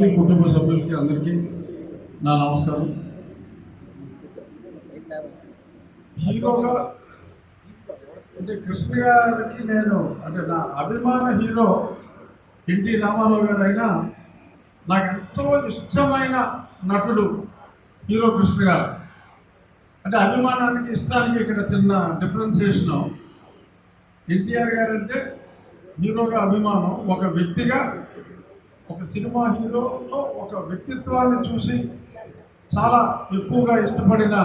వారికి కుటుంబ సభ్యులకి అందరికీ నా నమస్కారం. హీరోగా అంటే కృష్ణ గారికి నేను అంటే నా అభిమాన హీరో ఎన్టీ రామారావు గారు అయినా నాకు ఎంతో ఇష్టమైన నటుడు హీరో కృష్ణ గారు. అంటే అభిమానానికి ఇష్టానికి ఇక్కడ చిన్న డిఫరెన్సియేషను. ఎన్టీఆర్ గారు అంటే హీరోగా అభిమానం, ఒక వ్యక్తిగా ఒక సినిమా హీరోతో ఒక వ్యక్తిత్వాన్ని చూసి చాలా ఎక్కువగా ఇష్టపడిన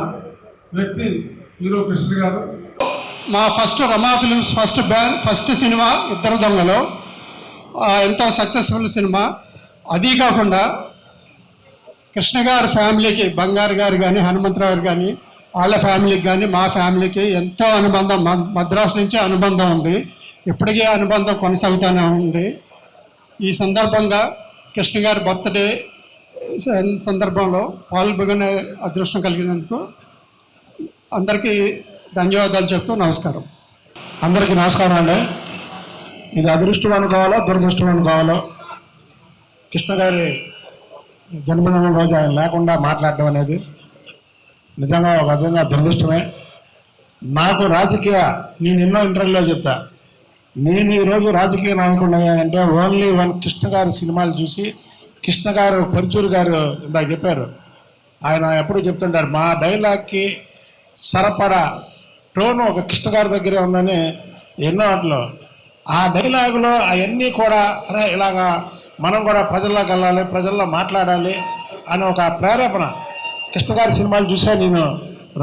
వ్యక్తి హీరో కృష్ణ గారు. మా ఫస్ట్ రమా ఫిల్మ్స్ ఫస్ట్ సినిమా ఇద్దరు దొంగలు ఎంతో సక్సెస్ఫుల్ సినిమా. అదీ కాకుండా కృష్ణ గారి ఫ్యామిలీకి, బంగారు గారు కానీ హనుమంతరావు గారు కానీ వాళ్ళ ఫ్యామిలీకి కానీ మా ఫ్యామిలీకి ఎంతో అనుబంధం, మద్రాసు నుంచి అనుబంధం ఉంది. ఇప్పటికీ అనుబంధం కొనసాగుతూనే ఉంది. ఈ సందర్భంగా కృష్ణ గారి బర్త్డే సందర్భంలో పాల్గొనే అదృష్టం కలిగినందుకు అందరికీ ధన్యవాదాలు చెప్తూ నమస్కారం. అందరికీ నమస్కారం అండి. ఇది అదృష్టం అనుకోవాలో దురదృష్టం అనుకోవాలో, కృష్ణ గారి జన్మదినం రోజు ఆయన లేకుండా మాట్లాడడం అనేది నిజంగా ఒక విధంగా దురదృష్టమే. నాకు నేను ఎన్నో ఇంటర్వ్యూలో చెప్తా, నేను ఈరోజు రాజకీయ నాయకుడు అయ్యానంటే ఓన్లీ వన్ కృష్ణ గారి సినిమాలు చూసి. కృష్ణ గారు పరుచూరు గారు ఇందాక చెప్పారు, ఆయన ఎప్పుడు చెప్తుంటారు మా డైలాగ్కి సరపడా టోను ఒక కృష్ణ గారి దగ్గరే ఉందని ఎన్నో వాటిలో. ఆ డైలాగులో అవన్నీ కూడా అరే ఇలాగా మనం కూడా ప్రజల్లోకి వెళ్ళాలి, ప్రజల్లో మాట్లాడాలి అని ఒక ప్రేరేపణ కృష్ణ గారి సినిమాలు చూసే నేను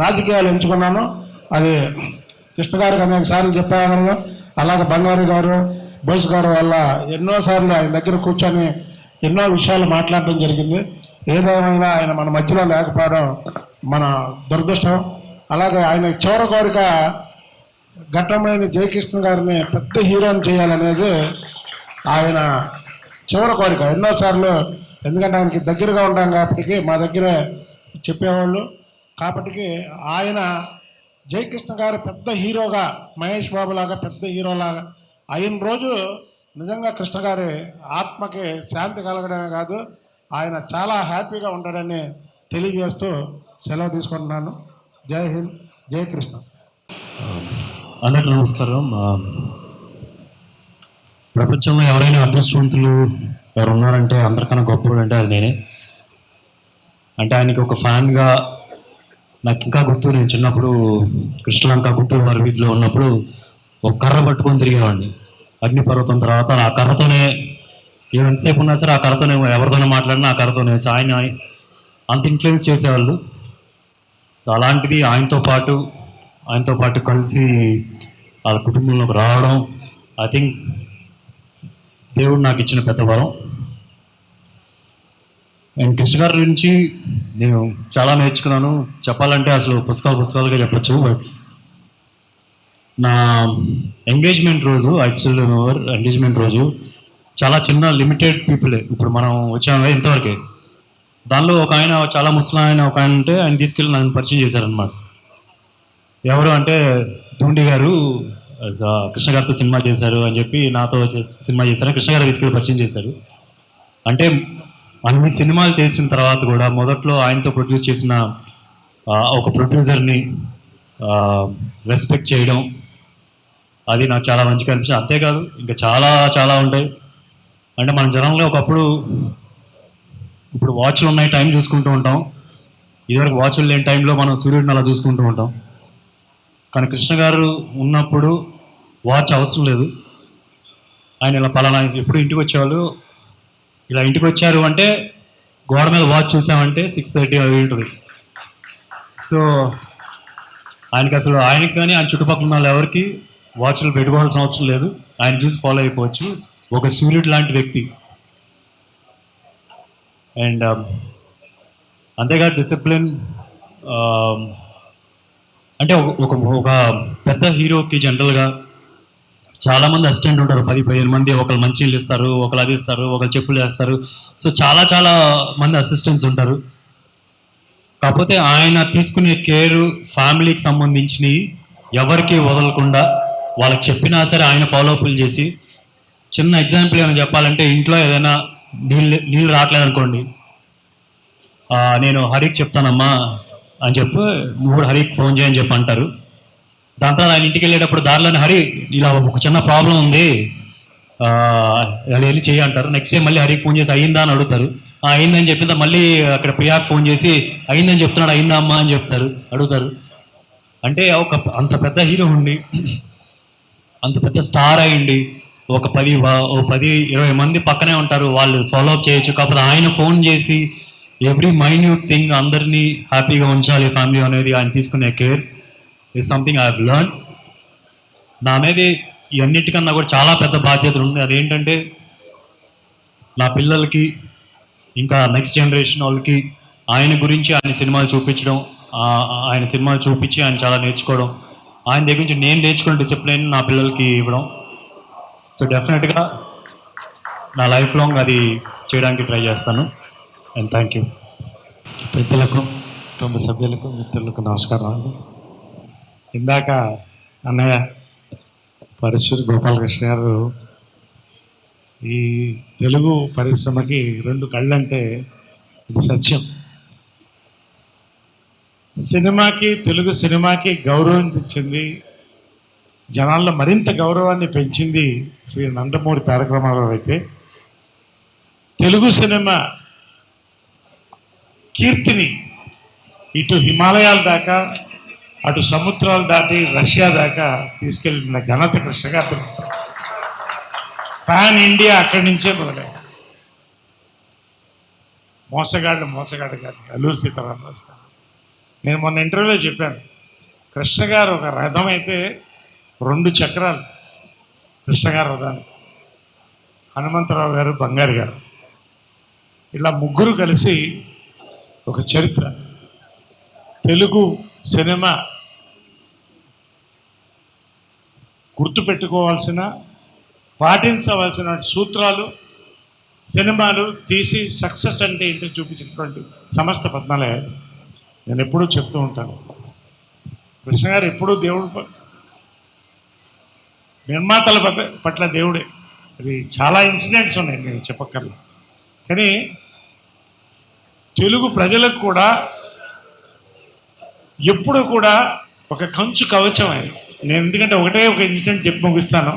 రాజకీయాలు ఎంచుకున్నాను. అది కృష్ణ గారికి అనేక సార్లు చెప్పాను. అలాగే బంగారు గారు, బోస్ గారు వల్ల ఎన్నోసార్లు ఆయన దగ్గర కూర్చొని ఎన్నో విషయాలు మాట్లాడడం జరిగింది. ఏదేమైనా ఆయన మన మధ్యలో లేకపోవడం మన దురదృష్టం. అలాగే ఆయన చివరి కోరిక ఘట్టమైన జయకృష్ణ గారిని పెద్ద హీరోని చేయాలనేది ఆయన చివరి కోరిక. ఎన్నోసార్లు, ఎందుకంటే ఆయనకి దగ్గరగా ఉంటాం కాబట్టి మా దగ్గర చెప్పేవాళ్ళు కాబట్టి ఆయన జయకృష్ణ గారు పెద్ద హీరోగా, మహేష్ బాబు లాగా పెద్ద హీరోలాగా అయిన రోజు నిజంగా కృష్ణ గారి ఆత్మకి శాంతి కలగడమే కాదు, ఆయన చాలా హ్యాపీగా ఉంటాడని తెలియజేస్తూ సెలవు తీసుకుంటున్నాను. జై హింద్, జై కృష్ణ. అందరికీ నమస్కారం. ప్రపంచంలో ఎవరైనా అదృష్టవంతులు ఎవరు ఉన్నారంటే అందరికన్నా గొప్పవాడు అంటే అది నేనే. అంటే ఆయనకి ఒక ఫ్యాన్గా నాకు ఇంకా గుర్తు, నేను చిన్నప్పుడు కృష్ణలంక గుంటూరు వారి వీధిలో ఉన్నప్పుడు ఒక కర్ర పట్టుకొని తిరిగేవాడిని. అగ్నిపర్వతం తర్వాత ఆ కర్రతోనే ఎంతసేపు ఉన్నా సరే ఆ కర్రతోనే ఎవరితోనే మాట్లాడినా ఆ కర్రతోనే. ఆయన అంత ఇన్ఫ్లుయెన్స్ చేసేవాళ్ళు. సో అలాంటిది ఆయనతో పాటు కలిసి వాళ్ళ కుటుంబంలోకి రావడం ఐ థింక్ దేవుడు నాకు ఇచ్చిన పెద్ద వరం. నేను కృష్ణ గారి గురించి నేను చాలా నేర్చుకున్నాను. చెప్పాలంటే అసలు పుస్తకాలుగా చెప్పచ్చు. బట్ నా ఎంగేజ్మెంట్ రోజు, ఎంగేజ్మెంట్ రోజు చాలా చిన్న లిమిటెడ్ పీపులే, ఇప్పుడు మనం వచ్చాము ఇంతవరకే. దానిలో ఒక ఆయన, చాలా ముసలి ఒక ఆయన ఉంటే ఆయన తీసుకెళ్ళి నన్ను పరిచయం చేశారనమాట. ఎవరు అంటే ధూండి గారు కృష్ణ గారితో సినిమా చేశారు అని చెప్పి నాతో సినిమా చేశారు. కృష్ణ గారు తీసుకెళ్ళి పరిచయం చేశారు. అంటే అన్ని సినిమాలు చేసిన తర్వాత కూడా మొదట్లో ఆయనతో ప్రొడ్యూస్ చేసిన ఒక ప్రొడ్యూసర్ని రెస్పెక్ట్ చేయడం అది నాకు చాలా మంచిగా అనిపించింది. అంతేకాదు ఇంకా చాలా చాలా ఉంటాయి. అంటే మన జనంలో ఒకప్పుడు, ఇప్పుడు వాచ్లు ఉన్నాయి, టైం చూసుకుంటూ ఉంటాం. ఇదివరకు వాచ్లు లేని టైంలో మనం సూర్యుడిని అలా చూసుకుంటూ ఉంటాం. కానీ కృష్ణ గారు ఉన్నప్పుడు వాచ్ అవసరం లేదు. ఆయన ఇలా పలానా ఎప్పుడు ఇంటికి వచ్చేవాళ్ళు, ఇలా ఇంటికి వచ్చారు అంటే గోడ మీద వాచ్ చూసామంటే 6:30 అవి ఉంటుంది. సో ఆయనకి కానీ ఆయన చుట్టుపక్కల ఉన్న వాళ్ళు ఎవరికి వాచ్లు పెట్టుకోవాల్సిన అవసరం లేదు. ఆయన చూసి ఫాలో అయిపోవచ్చు. ఒక సూర్యుడు లాంటి వ్యక్తి. అండ్ అంతేగా డిసిప్లిన్. అంటే ఒక పెద్ద హీరోకి జనరల్గా చాలామంది అసిస్టెంట్ ఉంటారు, 10-15 మంది. ఒకరు మంచినీళ్ళు ఇస్తారు, ఒకరు అది ఇస్తారు, ఒకరు చెప్పులు వేస్తారు. సో చాలా చాలా మంది అసిస్టెంట్స్ ఉంటారు. కాకపోతే ఆయన తీసుకునే కేరు ఫ్యామిలీకి సంబంధించి ఎవరికి వదలకుండా వాళ్ళకి చెప్పినా సరే ఆయన ఫాలోఅప్లు చేసి. చిన్న ఎగ్జాంపుల్ ఏమైనా చెప్పాలంటే, ఇంట్లో ఏదైనా నీళ్ళు రావట్లేదు అనుకోండి, నేను హరికి చెప్తానమ్మా అని చెప్పి నువ్వు కూడా హరికి ఫోన్ చేయని చెప్పి అంటారు. దాని తర్వాత ఆయన ఇంటికి వెళ్ళేటప్పుడు దారిలోనే హరి ఇలా ఒక చిన్న ప్రాబ్లం ఉంది అది వెళ్ళి చేయి అంటారు. నెక్స్ట్ డే మళ్ళీ హరికి ఫోన్ చేసి అయిందా అని అడుగుతారు. అయిందని చెప్పిన మళ్ళీ అక్కడ ప్రియాకి ఫోన్ చేసి అయిందని చెప్తున్నాడు, అయిందా అమ్మా అని అడుగుతారు. అంటే అంత పెద్ద హీరో ఉండి అంత పెద్ద స్టార్ అయ్యండి ఒక 10-20 మంది పక్కనే ఉంటారు, వాళ్ళు ఫాలో అప్ చేయొచ్చు. కాకపోతే ఆయన ఫోన్ చేసి ఎవ్రీ మైన్యూట్ థింగ్ అందరినీ హ్యాపీగా ఉంచాలి ఫ్యామిలీ అనేది ఆయన తీసుకునే care is something I have learn. నా మీద ఇవన్నిటికన్నా కూడా చాలా పెద్ద బాధ్యతలు ఉంది. అదేంటంటే నా పిల్లలకి ఇంకా నెక్స్ట్ జనరేషన్ వాళ్ళకి ఆయన గురించి ఆయన సినిమాలు చూపించడం, ఆయన సినిమాలు చూపించి ఆయన చాలా నేర్చుకోవడం, ఆయన దగ్గర నుంచి నేను నేర్చుకున్న డిసిప్లిన్ నా పిల్లలకి ఇవ్వడం. సో డెఫినెట్గా నా లైఫ్ లాంగ్ అది చేయడానికి ట్రై చేస్తాను. And thank you. పెద్దలకు, కుటుంబ సభ్యులకు, మిత్రులకు నమస్కారం. ఇందాక అన్నయ్య పరశురు గోపాలకృష్ణ గారు ఈ తెలుగు పరిశ్రమకి 2 కళ్ళంటే ఇది సత్యం. సినిమాకి, తెలుగు సినిమాకి గౌరవం తెచ్చింది, జనాల్లో మరింత గౌరవాన్ని పెంచింది శ్రీ నందమూరి తారక రామారావు అయితే, తెలుగు సినిమా కీర్తిని ఇటు హిమాలయాల దాకా అటు సముద్రాలు దాటి రష్యా దాకా తీసుకెళ్ళిన ఘనత కృష్ణ గారు. పాన్ ఇండియా అక్కడి నుంచే మొదలై మోసగాడు గారు అల్లూరి సీతారామరాజు గారు. నేను మొన్న ఇంటర్వ్యూలో చెప్పాను, కృష్ణ గారు ఒక రథం అయితే 2 చక్రాలు కృష్ణ గారు రథానికి, హనుమంతరావు గారు, బంగారు గారు, ఇలా ముగ్గురు కలిసి ఒక చరిత్ర. తెలుగు సినిమా గుర్తుపెట్టుకోవాల్సిన, పాటించవలసిన సూత్రాలు, సినిమాలు తీసి సక్సెస్ అంటే ఏంటో చూపించినటువంటి సంస్థ పద్మాలయాలు. నేను ఎప్పుడూ చెప్తూ ఉంటాను, కృష్ణ గారు ఎప్పుడూ దేవుడు నిర్మాతల పట్ల దేవుడే. అది చాలా ఇన్సిడెంట్స్ ఉన్నాయి, నేను చెప్పక్కర్లేదు. కానీ తెలుగు ప్రజలకు కూడా ఎప్పుడు కూడా ఒక కంచు కవచం ఆయన. నేను ఎందుకంటే ఒక ఇన్సిడెంట్ చెప్పి ముగిస్తాను.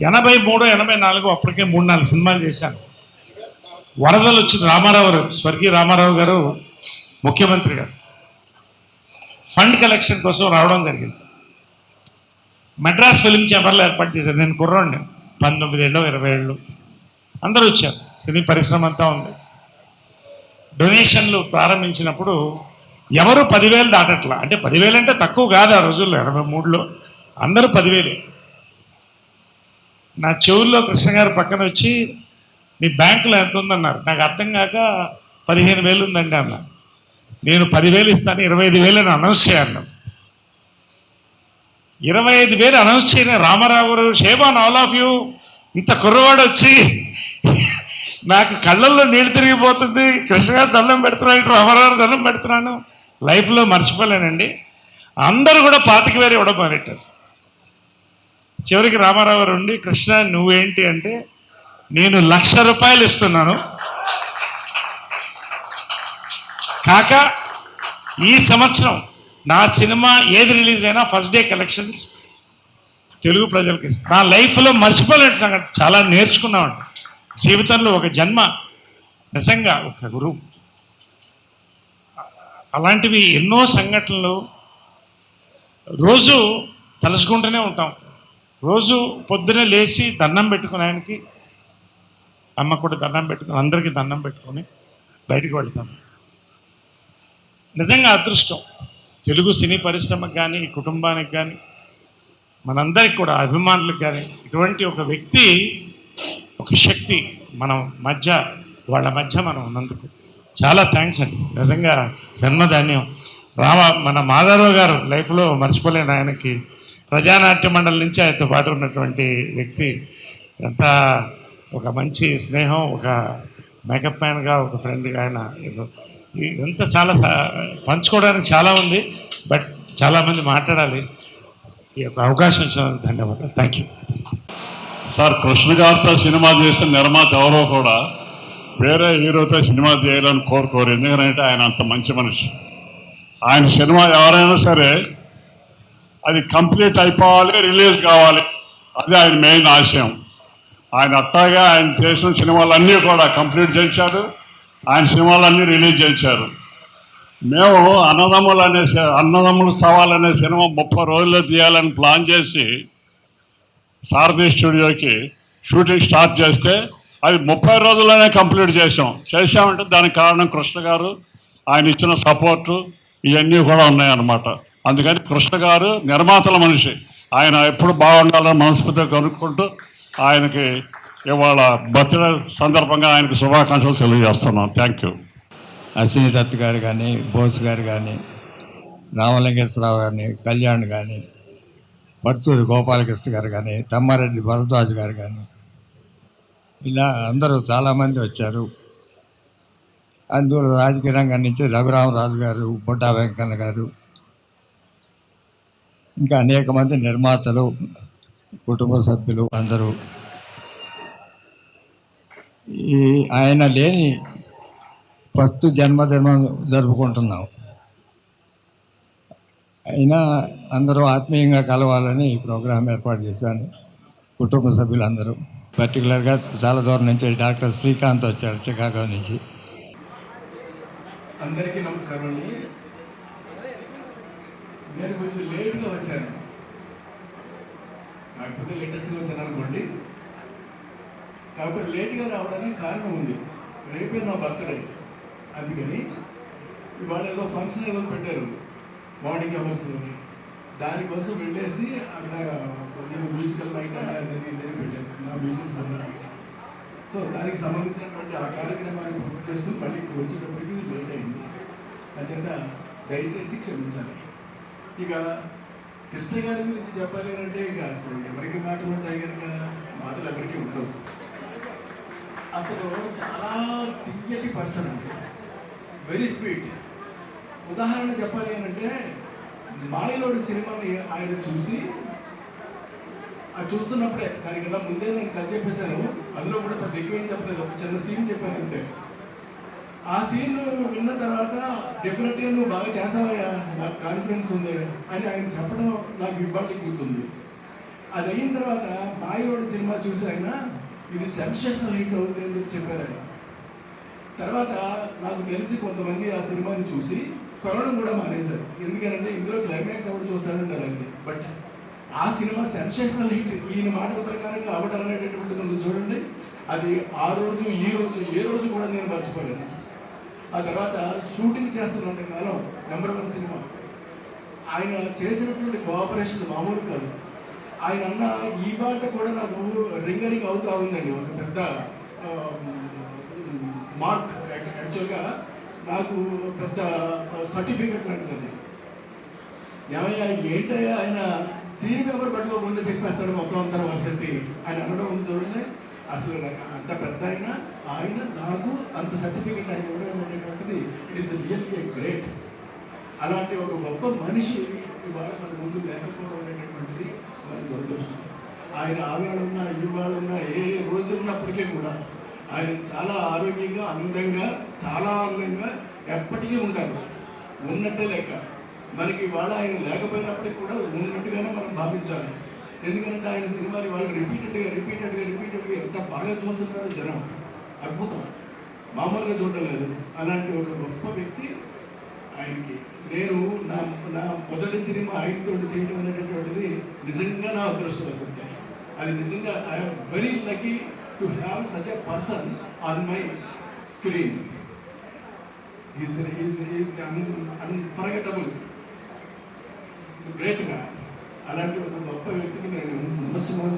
83, 84 అప్పటికే 3-4 సినిమాలు చేశాను. వరదలు వచ్చింది. రామారావు గారు, స్వర్గీయ రామారావు గారు ముఖ్యమంత్రి గారు ఫండ్ కలెక్షన్ కోసం రావడం జరిగింది. మద్రాస్ ఫిల్మ్ ఛాంబర్లో ఏర్పాటు చేశారు. నేను కుర్రోడిని, 19 ఏళ్ళు 20 ఏళ్ళు, అందరూ వచ్చారు. సినీ పరిశ్రమ అంతా ఉంది. డొనేషన్లు ప్రారంభించినప్పుడు ఎవరు 10,000 దాటట్లా. అంటే 10,000 అంటే తక్కువ కాదు ఆ రోజుల్లో, 83లో అందరూ 10,000. నా చెవుల్లో కృష్ణ గారు పక్కన వచ్చి మీ బ్యాంకులో ఎంత ఉందన్నారు. నాకు అర్థం కాక 15,000 ఉందండి అన్న. నేను 10,000 ఇస్తాను, 25,000 అని అనౌన్స్ చేయాలి. 25,000 అనౌన్స్ చేయని రామారావు గారు, షేబాన్ ఆల్ ఆఫ్ యూ, ఇంత కుర్రవాడు వచ్చి నాకు కళ్ళల్లో నీళ్ళు తిరిగిపోతుంది. కృష్ణ గారు దండం పెడుతున్నాను, రామారావు దండం పెడుతున్నాను. లైఫ్లో మర్చిపోలేనండి. అందరూ కూడా 25,000 ఇవ్వడం మొదలెట్టారు. చివరికి రామారావు గారు ఉండి, కృష్ణ నువ్వేంటి అంటే, నేను ₹1,00,000 ఇస్తున్నాను కాక ఈ సంవత్సరం నా సినిమా ఏది రిలీజ్ అయినా ఫస్ట్ డే కలెక్షన్స్ తెలుగు ప్రజలకు ఇస్తాను. నా లైఫ్లో మర్చిపోలేని సంగతి, చాలా నేర్చుకున్నామండి జీవితంలో. ఒక జన్మ నిజంగా ఒక గురువు. అలాంటివి ఎన్నో సంఘటనలు రోజు తలుచుకుంటూనే ఉంటాం. రోజు పొద్దునే లేచి దండం పెట్టుకుని, ఆయనకి అమ్మ కూడా దండం పెట్టుకుని, అందరికీ దండం పెట్టుకొని బయటికి వెళ్తాం. నిజంగా అదృష్టం తెలుగు సినీ పరిశ్రమకు కానీ, కుటుంబానికి కానీ, మనందరికి కూడా అభిమానులకు కానీ ఇటువంటి ఒక వ్యక్తి, ఒక శక్తి మనం మధ్య, వాళ్ళ మధ్య మనం ఉన్నందుకు చాలా థ్యాంక్స్ అండి. నిజంగా జన్మధాన్యం. మన మాధవరావు గారు లైఫ్లో మర్చిపోలేని, ఆయనకి ప్రజానాట్య మండలి నుంచి ఆయనతో పాటు ఉన్నటువంటి వ్యక్తి. ఎంత ఒక మంచి స్నేహం, ఒక మేకప్ మ్యాన్గా, ఒక ఫ్రెండ్గా ఆయన ఎంత చాలా పంచుకోవడానికి చాలా ఉంది. బట్ చాలామంది మాట్లాడాలి. ఈ యొక్క అవకాశం ఇచ్చినందుకు ధన్యవాదాలు. Thank you. సార్ కృష్ణ గారితో సినిమా చేసిన నిర్మాత ఎవరో కూడా వేరే హీరోతో సినిమా చేయాలని కోరుకోరు. ఎందుకంటే ఆయన అంత మంచి మనిషి. ఆయన సినిమా ఎవరైనా సరే అది కంప్లీట్ అయిపోవాలి, రిలీజ్ కావాలి, అది ఆయన మెయిన్ ఆశయం. ఆయన అట్టాగా ఆయన చేసిన సినిమాలన్నీ కూడా కంప్లీట్ చేయించాడు. ఆయన సినిమాలన్నీ రిలీజ్ చేయించారు. మేము అన్నదమ్ముల సవాల్ అనే సినిమా 30 రోజుల్లో తీయాలని ప్లాన్ చేసి సారథి స్టూడియోకి షూటింగ్ స్టార్ట్ చేస్తే అది 30 రోజుల్లోనే కంప్లీట్ చేసామంటే దానికి కారణం కృష్ణ గారు, ఆయన ఇచ్చిన సపోర్టు ఇవన్నీ కూడా ఉన్నాయన్నమాట. అందుకని కృష్ణ గారు నిర్మాతల మనిషి. ఆయన ఎప్పుడు బాగుండాలని మనస్ఫూర్తిగా కనుక్కుంటూ ఆయనకి ఇవాళ బర్త్డే సందర్భంగా ఆయనకు శుభాకాంక్షలు తెలియజేస్తున్నాం. Thank you. అశ్విని దత్ గారు కానీ, బోస్ గారు కానీ, రామలింగేశ్వరరావు గారిని, కళ్యాణ్ కానీ, పర్చూరి గోపాలకృష్ణ గారు కానీ, తమ్మారెడ్డి భరద్వాజ్ గారు కానీ, ఇలా అందరూ చాలామంది వచ్చారు. అందులో రాజకీయ రంగం నుంచి రఘురామరాజు గారు, బొడ్డా వెంకన్న గారు, ఇంకా అనేక మంది నిర్మాతలు, కుటుంబ సభ్యులు అందరూ ఈ ఆయన లేని ఫస్ట్ జన్మదినం జరుపుకుంటున్నాం. అయినా అందరూ ఆత్మీయంగా కలవాలని ఈ ప్రోగ్రాం ఏర్పాటు చేశాను. కుటుంబ సభ్యులందరూ, పర్టికులర్గా చాలా దూరం నుంచి డాక్టర్ శ్రీకాంత్ వచ్చారు, చికాగో నుంచి. అందరికీ నమస్కారం అండి. నేను కొంచెం లేట్గా వచ్చాను, కాకపోతే లేటెస్ట్గా వచ్చాను అనుకోండి. కాకపోతే లేట్గా రావడానికి కారణం ఉంది. రేపే నా బర్త్డే, అందుకని ఇవాళ ఏదో ఫంక్షన్ ఏదో పెట్టారు మార్నింగ్ అవర్స్, దానికోసం వెళ్ళేసి అక్కడ మ్యూజికల్ నైట్ అనేది పెట్టారు నా మ్యూజిక్ సంబంధించి. సో దానికి సంబంధించినటువంటి ఆ కార్యక్రమాన్ని పూర్తి చేసుకుని మళ్ళీ ఇప్పుడు వచ్చేటప్పటికి లేట్ అయింది. అంచేత దయచేసి క్షమించాలి. ఇక కృష్ణ గారి గురించి చెప్పాలి అంటే ఇక అసలు ఎవరికి మాటలు ఉంటాయి కనుక మాటలు ఎవరికి ఉండవు. అతను చాలా తియ్యటి పర్సన్ అండి, వెరీ స్వీట్. ఉదాహరణ చెప్పాలి అంటే మాయలోడి సినిమాని ఆయన చూసి చూస్తున్నప్పుడే, దానికన్నా ముందే నేను కథ చెప్పేశాను, అందులో కూడా పెద్ద ఎక్కువ ఏం చెప్పలేదు, ఒక చిన్న సీన్ చెప్పాను అంతే. ఆ సీన్ విన్న తర్వాత డెఫినెట్గా నువ్వు బాగా చేస్తావయ్యా, నాకు కాన్ఫిడెన్స్ ఉంది అని ఆయన చెప్పడం నాకు ఇవ్వాలి గుర్తుంది. అది అయిన తర్వాత మాయలోడి సినిమా చూసి ఆయన ఇది సెన్సేషనల్ హిట్ అవుతుంది అని చెప్పారు ఆయన. తర్వాత నాకు తెలిసి కొంతమంది ఆ సినిమాని చూసి కొనడం కూడా మానేశారు. ఎందుకంటే ఇందులో క్లైమాక్స్ ఎవరు చూస్తారంటే అలాగే. బట్ ఆ సినిమా సెన్సేషనల్ హిట్ ఈయన మాటల ప్రకారంగా అవడం అనేటటువంటిది ఉంది చూడండి. అది ఆ రోజు ఈ రోజు ఏ రోజు కూడా నేను మర్చిపోలేను. ఆ తర్వాత షూటింగ్ చేస్తున్నంత కాలం #1 సినిమా ఆయన చేసినటువంటి కోఆపరేషన్ మామూలు కాదు. ఆయన అన్న ఇవాళ కూడా నాకు రింగరింగ్ అవుతా ఉందండి ఒక పెద్ద మార్క్. యాక్చువల్గా నాకు పెద్ద సర్టిఫికెట్ లాంటిది. ఏమయ్యా ఏంటయ్యా ఆయన సీన్ పేపర్ పట్టుకోకుండా చెప్పేస్తాడు మొత్తం అంతా వసతి ఆయన అనడం ఉంది చూడండి. అసలు అంత పెద్ద ఆయన నాకు అంత సర్టిఫికెట్ ఆయన ఇవ్వడం అనేటువంటిది ఇట్ ఈస్ రియల్లీ గ్రేట్. అలాంటి ఒక గొప్ప మనిషి ఇవాళ మన ముందు లేకపోవడం అనేటటువంటిది మనకు దురదృష్టం. ఆయన ఆవేళ ఉన్నా ఇవాళ ఉన్నా ఏ రోజు ఉన్నప్పటికీ కూడా ఆయన చాలా ఆరోగ్యంగా, అందంగా, చాలా అందంగా ఎప్పటికీ ఉంటారు. ఉన్నట్టే లెక్క. మనకి ఇవాళ ఆయన లేకపోయినప్పటికీ కూడా ఉన్నట్టుగానే మనం భావించాలి. ఎందుకంటే ఆయన సినిమాని వాళ్ళు రిపీటెడ్గా ఎంత బాగా చూస్తున్నారో జనం, అద్భుతం, మామూలుగా చూడడం లేదు. అలాంటి ఒక గొప్ప వ్యక్తి ఆయనకి నేను నా మొదటి సినిమా ఆయనతో చేయడం అనేటటువంటిది నిజంగా నా అదృష్టం అవుతుంది. అది నిజంగా I'm very lucky to have such a person on my screen. Is unforgettable, great man. అలాంటి ఒక గొప్ప వ్యక్తికి నేను నమస్కారం